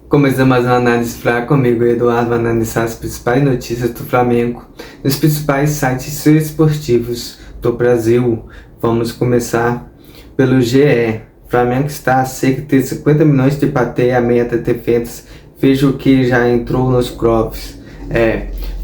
Começamos mais uma análise fraca comigo, Eduardo, vai analisar as principais notícias do Flamengo nos principais sites esportivos do Brasil. Vamos começar pelo GE. Flamengo está a cerca de 50 milhões de bater a meta de vendas. Veja o que já entrou nos croves.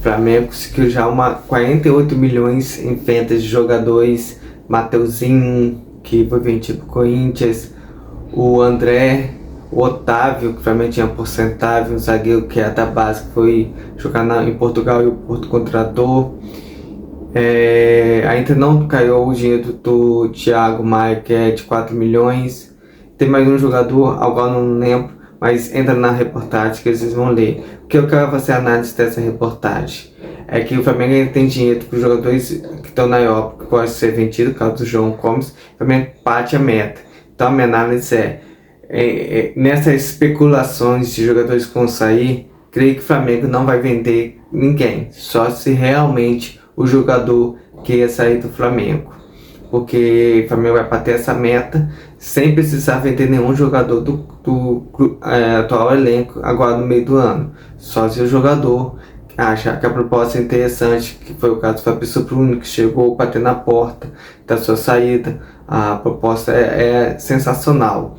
Flamengo conseguiu já 48 milhões em vendas de jogadores. Mateuzinho, que foi vendido para o Corinthians, o André, o Otávio, que também tinha porcentagem, um zagueiro que é da base, que foi jogar em Portugal e o Porto contratou. Ainda não caiu o dinheiro do Thiago Maia, que é de 4 milhões. Tem mais um jogador, agora não lembro, mas entra na reportagem que vocês vão ler. O que eu quero fazer análise dessa reportagem é que o Flamengo ainda tem dinheiro para os jogadores que estão na Europa, que pode ser vendido, no caso do João Gomes. O Flamengo bate a meta. Então a minha análise nessas especulações de jogadores que vão sair, creio que o Flamengo não vai vender ninguém, só se realmente o jogador queira sair do Flamengo, porque o Flamengo vai bater essa meta sem precisar vender nenhum jogador do atual elenco agora no meio do ano, só se o jogador achar que a proposta é interessante, que foi o caso do Fabrício Bruno, que chegou bater na porta da sua saída. A proposta é sensacional.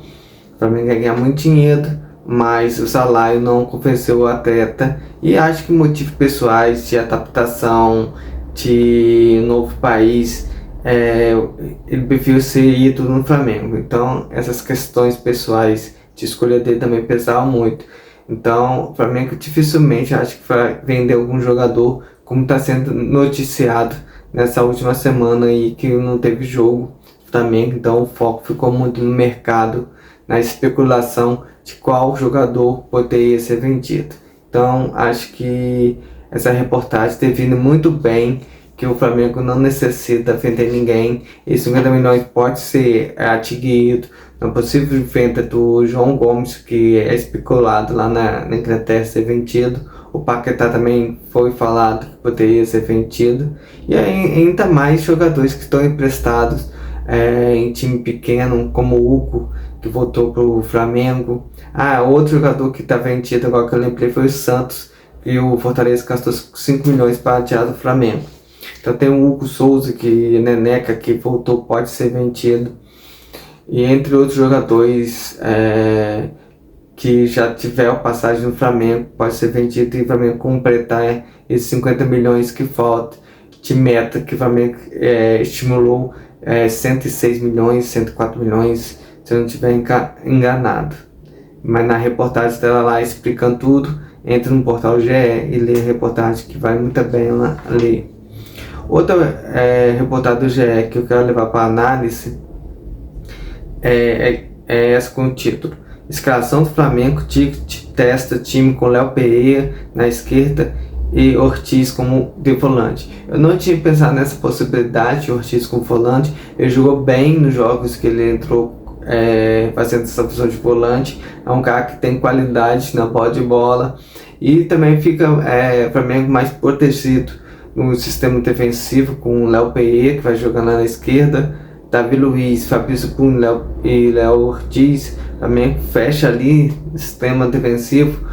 O Flamengo ganhar muito dinheiro, mas o salário não convenceu o atleta, e acho que motivos pessoais de adaptação de novo país, ele preferiu ser ídolo no Flamengo. Então essas questões pessoais de escolha dele também pesaram muito. Então o Flamengo dificilmente acho que vai vender algum jogador, como está sendo noticiado nessa última semana aí, que não teve jogo do Flamengo. Então o foco ficou muito no mercado, na especulação de qual jogador poderia ser vendido. Então acho que essa reportagem define muito bem que o Flamengo não necessita vender ninguém. E 50 milhões pode ser adquirido na possível venda do João Gomes, que é especulado lá na Inglaterra ser vendido. O Paquetá também foi falado que poderia ser vendido. E ainda mais jogadores que estão emprestados em time pequeno, como o Hugo, que voltou para o Flamengo. Outro jogador que está vendido agora que eu lembrei foi o Santos, e o Fortaleza gastou 5 milhões para tirar do Flamengo. Então tem o Hugo Souza, que Neneca, que voltou, pode ser vendido. E entre outros jogadores que já tiveram passagem no Flamengo, pode ser vendido e o Flamengo completar esses 50 milhões que faltam de meta, que o Flamengo estimulou 106 milhões, 104 milhões, se eu não estiver enganado. Mas na reportagem dela lá explicando tudo, entra no portal GE e lê a reportagem, que vai muito bem lá ler. Outra reportagem do GE que eu quero levar para análise é essa com o título: escalação do Flamengo, testa time com Léo Pereira na esquerda e Ortiz como de volante. Eu não tinha pensado nessa possibilidade, Ortiz como volante. Ele jogou bem nos jogos que ele entrou fazendo essa função de volante. É um cara que tem qualidade na bola de bola, e também fica o Flamengo mais protegido no sistema defensivo com o Léo Pereira, que vai jogar lá na esquerda, Davi Luiz, Fabrício Bruno e Léo Ortiz. Também fecha ali o sistema defensivo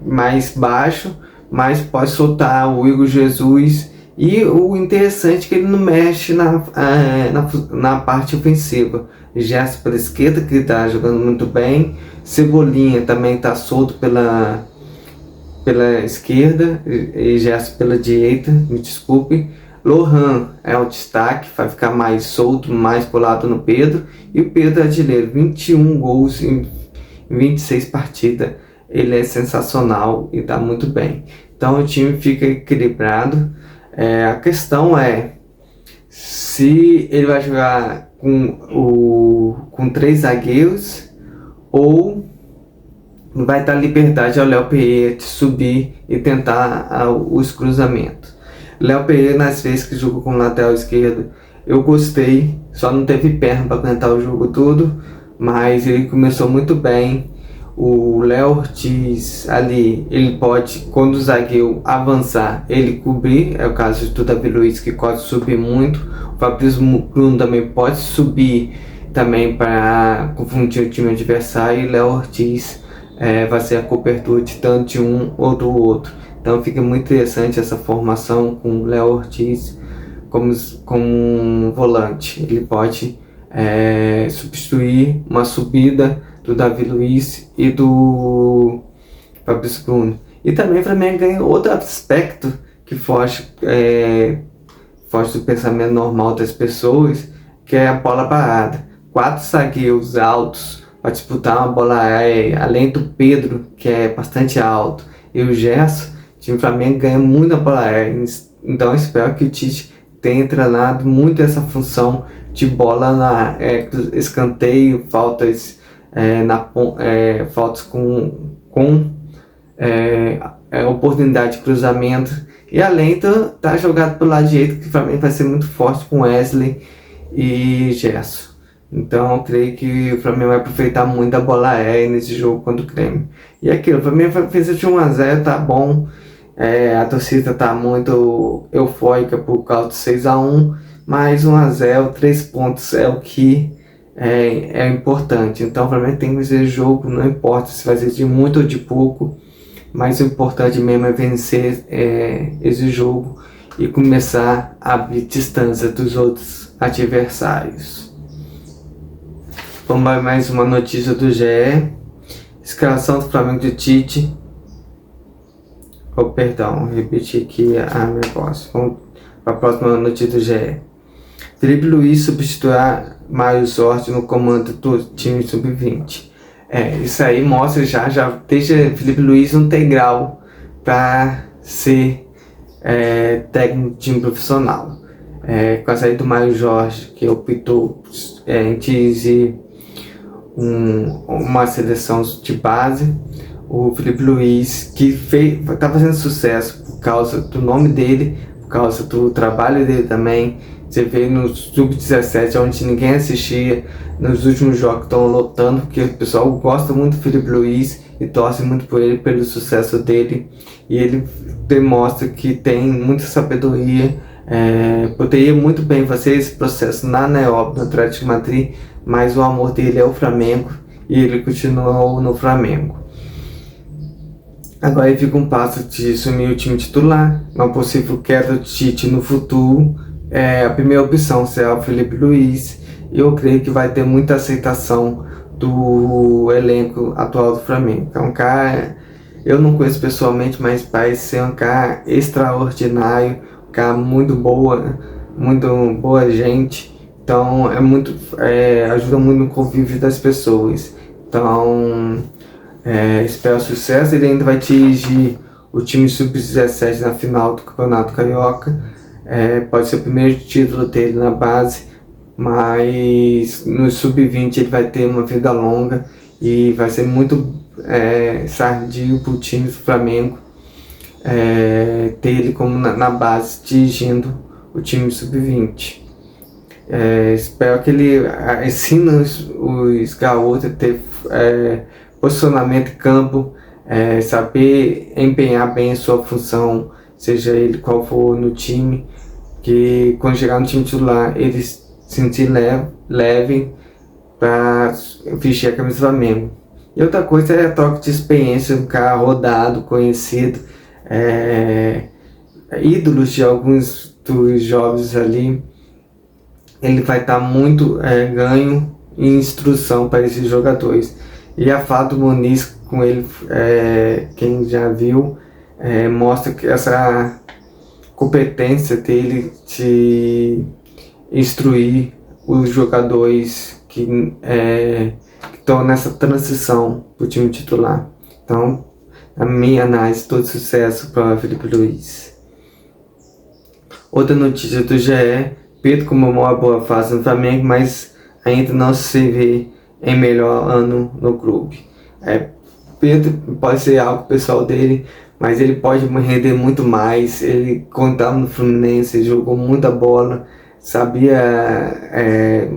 mais baixo, mas pode soltar o Igor Jesus. E o interessante é que ele não mexe na parte ofensiva. Gerson pela esquerda, que está jogando muito bem. Cebolinha também está solto pela esquerda, e Gerson pela direita, me desculpe. Lohan é o destaque, vai ficar mais solto, mais colado no Pedro. E o Pedro é artilheiro, 21 gols em 26 partidas. Ele é sensacional e está muito bem. Então o time fica equilibrado. A questão é se ele vai jogar com 3 zagueiros, ou vai dar liberdade ao Léo Pereira de subir e tentar os cruzamentos. Léo Pereira, nas vezes que jogou como lateral esquerdo, eu gostei, só não teve perna para aguentar o jogo todo, mas ele começou muito bem. O Léo Ortiz ali, ele pode, quando o zagueiro avançar, ele cobrir. É o caso do Davi Luiz, que pode subir muito. O Fabrício Bruno também pode subir também para confundir o time adversário. E o Léo Ortiz vai ser a cobertura de tanto de um ou do outro. Então fica muito interessante essa formação com o Léo Ortiz como um volante. Ele pode substituir uma subida do Davi Luiz e do Fabrício Bruno. E também o Flamengo ganha outro aspecto que foge do pensamento normal das pessoas, que é a bola parada. 4 zagueiros altos para disputar uma bola aérea, além do Pedro, que é bastante alto, e o Gerson, o time do Flamengo ganha muito a bola aérea. Então eu espero que o Tite tenha treinado muito essa função de bola na escanteio, faltas faltas com oportunidade de cruzamento, e além tá jogado pelo lado direito, que o Flamengo vai ser muito forte com Wesley e Gerson. Então eu creio que o Flamengo vai aproveitar muito a bola aérea nesse jogo contra o Grêmio. E aquilo, o Flamengo fez de 1-0, tá bom. A torcida tá muito eufórica por causa do 6-1, mas 1-0, 3 pontos é o que é importante. Então o Flamengo tem que vencer o jogo, não importa se vai ser de muito ou de pouco, mas o importante mesmo é vencer esse jogo e começar a abrir distância dos outros adversários. Vamos para mais uma notícia do GE. Escalação do Flamengo de Tite. Repetir aqui a negócio. Vamos para a próxima notícia do GE. Felipe Luiz substituirá Mário Sorte no comando do time sub-20. Isso aí mostra já deixa Felipe Luiz um integral para ser técnico de time profissional. Com a saída do Mário Jorge, que optou em dirigir uma seleção de base, o Felipe Luiz, que está fazendo sucesso por causa do nome dele, por causa do trabalho dele também. Você vê no Sub-17, onde ninguém assistia, nos últimos jogos estão lotando, porque o pessoal gosta muito do Felipe Luiz e torce muito por ele, pelo sucesso dele. E ele demonstra que tem muita sabedoria, poderia muito bem fazer esse processo na Neópolis, no Atlético de Madrid, mas o amor dele é o Flamengo e ele continuou no Flamengo. Agora ele fica um passo de assumir o time titular, uma possível queda do Tite no futuro. A primeira opção será o Felipe Luiz, e eu creio que vai ter muita aceitação do elenco atual do Flamengo. É um cara, eu não conheço pessoalmente, mas parece ser um cara extraordinário, um cara muito boa gente. Então ajuda muito no convívio das pessoas. Então espero sucesso. Ele ainda vai dirigir o time sub-17 na final do Campeonato Carioca. Pode ser o primeiro título dele na base, mas no sub-20 ele vai ter uma vida longa e vai ser muito sadio para o time do Flamengo ter ele como na base dirigindo o time sub-20. Espero que ele ensine os garotos a ter posicionamento em campo, saber empenhar bem a sua função, seja ele qual for no time, que quando chegar no time titular eles se sentir leve para vestir a camisa do Flamengo. E outra coisa é a troca de experiência, um cara rodado, conhecido, ídolos de alguns dos jovens ali. Ele vai estar muito ganho em instrução para esses jogadores. E a Fábio Muniz com ele, quem já viu, mostra que essa competência dele de instruir os jogadores que estão nessa transição para o time titular. Então, a minha análise, todo sucesso para Felipe Luiz. Outra notícia do GE: Pedro comemorou uma boa fase no Flamengo, mas ainda não se vê em melhor ano no clube. Pedro pode ser algo pessoal dele, mas ele pode render muito mais. Ele contava no Fluminense, ele jogou muita bola, sabia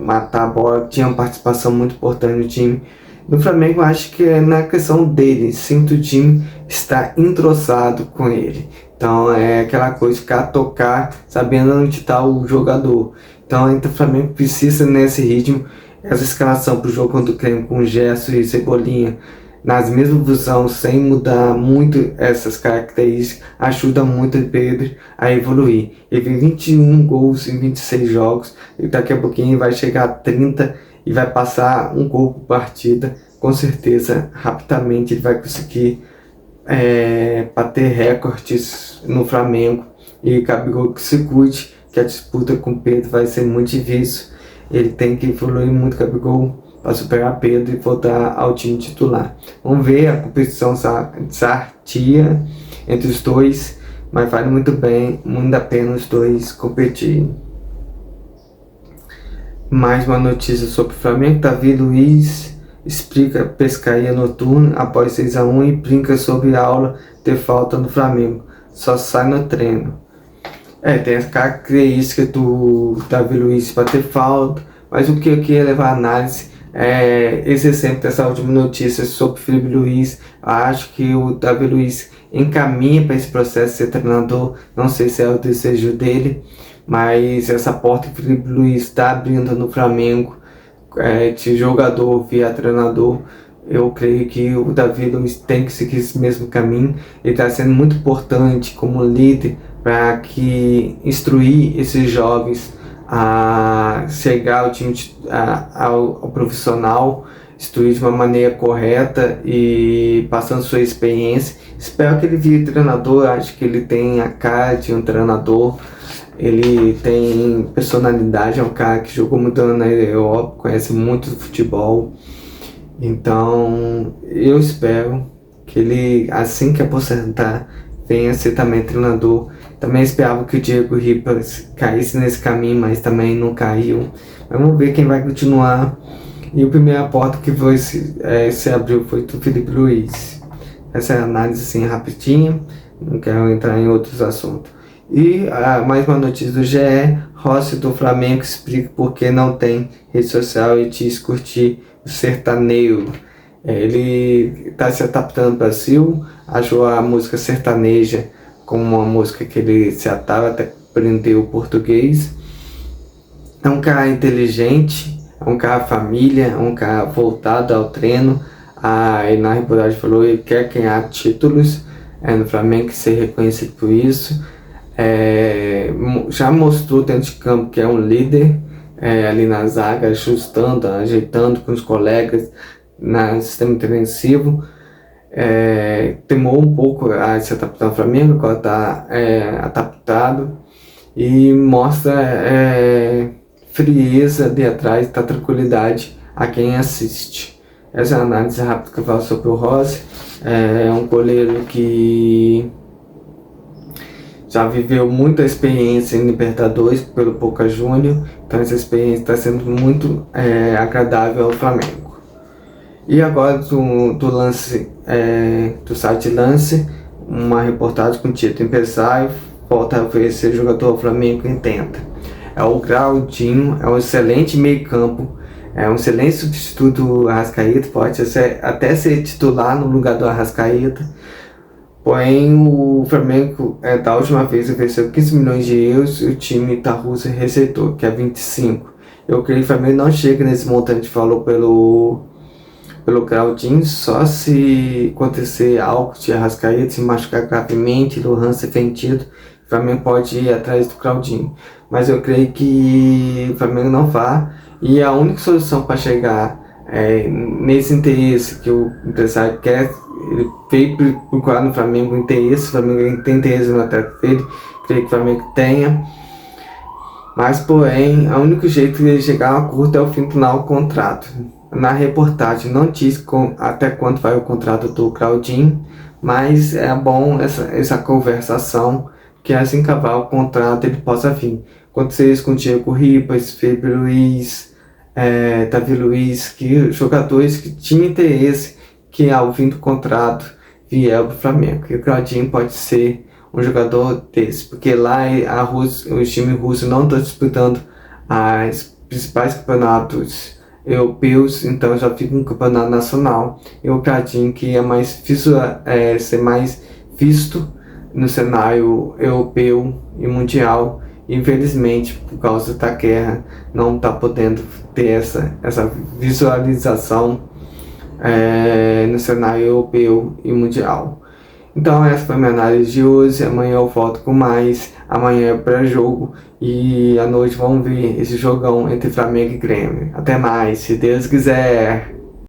matar a bola, tinha uma participação muito importante no time. No Flamengo, eu acho que é na questão dele, sinto o time está entroçado com ele. Então é aquela coisa de ficar tocar, sabendo onde está o jogador. Então ainda o Flamengo precisa nesse ritmo, essa escalação para o jogo contra o Grêmio com Gerson e Cebolinha. nas mesmas visões, sem mudar muito essas características, ajuda muito o Pedro a evoluir. Ele tem 21 gols em 26 jogos, e daqui a pouquinho ele vai chegar a 30 e vai passar um gol por partida. Com certeza, rapidamente ele vai conseguir bater recordes no Flamengo. E Gabigol que se cuide, que a disputa com o Pedro vai ser muito difícil. Ele tem que evoluir muito, Gabigol, para superar Pedro e voltar ao time titular. Vamos ver a competição sartia entre os dois, mas vale muito bem, muito a pena os dois competirem. Mais uma notícia sobre o Flamengo. Davi Luiz explica pescaria noturna após 6-1 e brinca sobre a aula de falta no Flamengo. Só sai no treino. Tem as características do Davi Luiz para ter falta, mas o que eu queria levar a análise esse exemplo dessa última notícia sobre o Felipe Luiz. Acho que o Davi Luiz encaminha para esse processo de ser treinador. Não sei se é o desejo dele, mas essa porta que o Felipe Luiz está abrindo no Flamengo, de jogador via treinador, eu creio que o Davi Luiz tem que seguir esse mesmo caminho. Ele está sendo muito importante como líder para que instruir esses jovens a chegar ao time, ao profissional, instruir de uma maneira correta e passando sua experiência. Espero que ele vire treinador. Acho que ele tem a cara de um treinador, ele tem personalidade, é um cara que jogou muito na Europa, conhece muito do futebol. Então eu espero que ele, assim que aposentar, venha ser também treinador. Também esperava que o Diego Ribas caísse nesse caminho, mas também não caiu. Mas vamos ver quem vai continuar. E a primeira porta que foi, se abriu foi do Felipe Luiz. Essa é a análise assim rapidinha, não quero entrar em outros assuntos. E mais uma notícia do GE. Rossi do Flamengo explica por que não tem rede social e diz curtir o sertanejo. Ele está se adaptando ao Brasil, achou a música sertaneja como uma música que ele se atava, até aprendeu o português. É um cara inteligente, é um cara família, é um cara voltado ao treino. Ele na reportagem falou que ele quer ganhar títulos no Flamengo, ser reconhecido por isso. Já mostrou dentro de campo que é um líder ali na zaga, ajustando, ajeitando com os colegas no sistema defensivo. Temou um pouco a se adaptar ao Flamengo, agora está adaptado e mostra frieza de atrás, tá tranquilidade a quem assiste. Essa é a análise rápida que eu falo sobre o Rossi. É um goleiro que já viveu muita experiência em Libertadores pelo Boca Juniors, então essa experiência está sendo muito agradável ao Flamengo. E agora do lance, do site Lance, uma reportagem com o título Empresário volta a oferecer jogador ao Flamengo em tenta. O Claudinho é um excelente meio campo, é um excelente substituto do Arrascaeta, pode até ser titular no lugar do Arrascaeta. Porém, o Flamengo, da última vez, ofereceu 15 milhões de euros e o time da Rússia receitou, que é 25. Eu creio que o Flamengo não chega nesse montante, falou pelo Claudinho, só se acontecer algo de Arrascaeta, se machucar gravemente, Lohan ser vendido, o Flamengo pode ir atrás do Claudinho. Mas eu creio que o Flamengo não vá, e a única solução para chegar nesse interesse que o empresário quer, ele veio procurar no Flamengo interesse, o Flamengo tem interesse no atleta dele, creio que o Flamengo tenha. Mas, porém, o único jeito de ele chegar a um acordo é o fim do contrato. Na reportagem não diz até quanto vai o contrato do Claudinho, mas é bom essa conversação, que assim que acabar o contrato ele possa vir. Aconteceu isso com o Diego Ribas, Felipe Luiz, Davi Luiz, que jogadores que tinham interesse que ao fim do contrato vier para o Flamengo. E o Claudinho pode ser um jogador desse, porque lá os times russos não estão disputando os principais campeonatos europeus, então já fica um campeonato nacional. E o Claudinho, que é ser mais visto no cenário europeu e mundial, infelizmente por causa da guerra não está podendo ter essa visualização no cenário europeu e mundial. Então essa foi a minha análise de hoje. Amanhã eu volto com mais. Amanhã é pré-jogo e à noite vamos ver esse jogão entre Flamengo e Grêmio. Até mais, se Deus quiser.